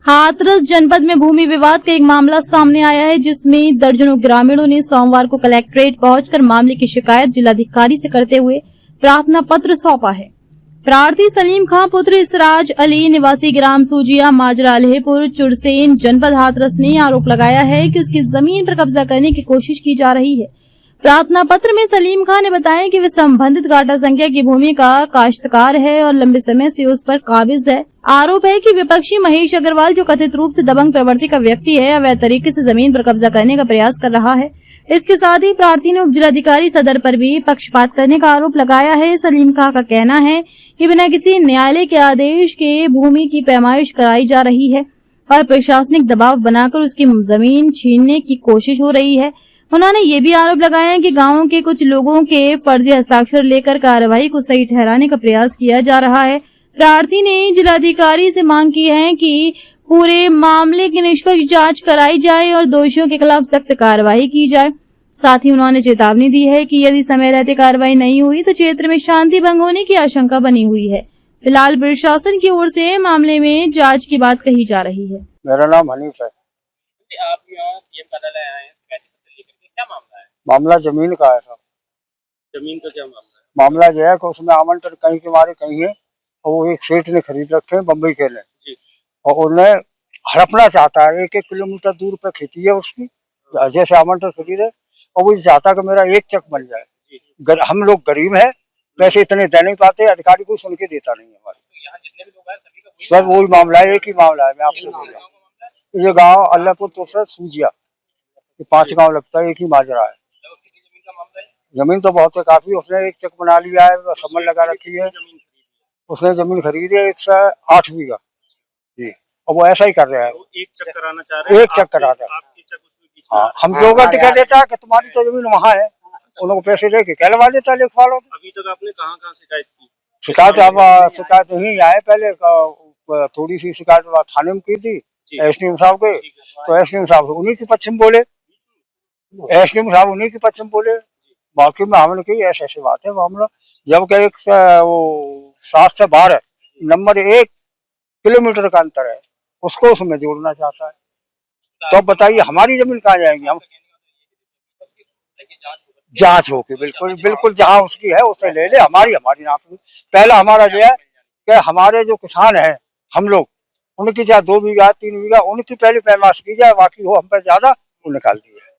हाथरस जनपद में भूमि विवाद का एक मामला सामने आया है, जिसमें दर्जनों ग्रामीणों ने सोमवार को कलेक्ट्रेट पहुंचकर मामले की शिकायत जिलाधिकारी से करते हुए प्रार्थना पत्र सौंपा है। प्रार्थी सलीम खां पुत्र इसराज अली निवासी ग्राम सूजिया माजरा अलहपुर चुरसेन जनपद हाथरस ने आरोप लगाया है कि उसकी जमीन पर कब्जा करने की कोशिश की जा रही है। प्रार्थना पत्र में सलीम खां ने बताया कि वे संबंधित गाटा संख्या की भूमि का काश्तकार है और लंबे समय से उस पर काबिज है। आरोप है कि विपक्षी महेश अग्रवाल, जो कथित रूप से दबंग प्रवृत्ति का व्यक्ति है, अवैध तरीके से जमीन पर कब्जा करने का प्रयास कर रहा है। इसके साथ ही प्रार्थी ने उप जिलाधिकारी सदर पर भी पक्षपात करने का आरोप लगाया है। सलीम खां का कहना है कि बिना किसी न्यायालय के आदेश के भूमि की पैमाइश कराई जा रही है और प्रशासनिक दबाव बनाकर उसकी जमीन छीनने की कोशिश हो रही है। उन्होंने ये भी आरोप लगाया कि गांव के कुछ लोगों के फर्जी हस्ताक्षर लेकर कार्रवाई को सही ठहराने का प्रयास किया जा रहा है। प्रार्थी ने जिलाधिकारी से मांग की है कि पूरे मामले की निष्पक्ष जांच कराई जाए और दोषियों के खिलाफ सख्त कार्रवाई की जाए। साथ ही उन्होंने चेतावनी दी है कि यदि समय रहते कार्रवाई नहीं हुई तो क्षेत्र में शांति भंग होने की आशंका बनी हुई है। फिलहाल प्रशासन की ओर से मामले में जांच की बात कही जा रही है। मेरा नाम हनीफ है। आप यहाँ पीएम कार्यालय आए हैं, शिकायत पत्र लेकर, क्या मामला है? मामला जमीन का है साहब। जमीन का क्या मामला है? मामला जो है कि उसमें आवंटन कहीं के मारे कहीं है और वो एक सेठ ने खरीद रखे हैं बम्बई के लिए और उन्हें हड़पना चाहता है। 1-1 किलोमीटर दूर पे खेती है उसकी, जैसे आवंटन खरीदे और वो चाहता है कि मेरा एक चक बन जाए। हम लोग गरीब हैं, पैसे इतने दे नहीं पाते, अधिकारी को सुन के देता नहीं है हमारे। तो यहाँ जितने भी लोग आए सभी का सब वही मामला है, एक ही मामला है। मैं आपसे बोल रहा हूँ, ये गाँव अल्लाहपुर तो सूजिया, 5 गाँव लगता है, एक ही माजरा है। जमीन का मामला है? जमीन तो बहुत है, काफी। उसने एक चक बना लिया है, सम्मन लगा रखी है। उसने जमीन खरीदी है 108 बीघा जी, और वो ऐसा ही कर रहा है। एक चक कराना चाह रहे हैं? एक चक करा था। हाँ, हम जो गलती कर देता है कि तुम्हारी तो जमीन वहाँ है, उनको पैसे दे के कहलवा देता है लेखपाल। अभी तक आपने कहाँ शिकायत की? शिकायत यही आए, पहले थोड़ी सी शिकायत थाने में की थी एसडीएम साहब के, तो एसडीएम साहब उन्हीं की पश्चिम बोले, एसडीएम साहब उन्हीं की पश्चिम बोले। बाकी में हमने कही ऐसे बात है मामला, जबकि एक 7 से 12 नंबर 1 किलोमीटर का अंतर है, उसको उसमें जोड़ना चाहता है। तो बताइए हमारी जमीन कहाँ जाएंगी? हम जांच होगी, बिल्कुल बिल्कुल, जहाँ उसकी है उसे ले ले, हमारी ना। पहला हमारा जो है कि हमारे जो किसान हैं हम लोग, उनकी चाहे 2 बीघा 3 बीघा, उनकी पहले पैमाश की जाए, बाकी हो हम पे ज्यादा वो निकाल दिए।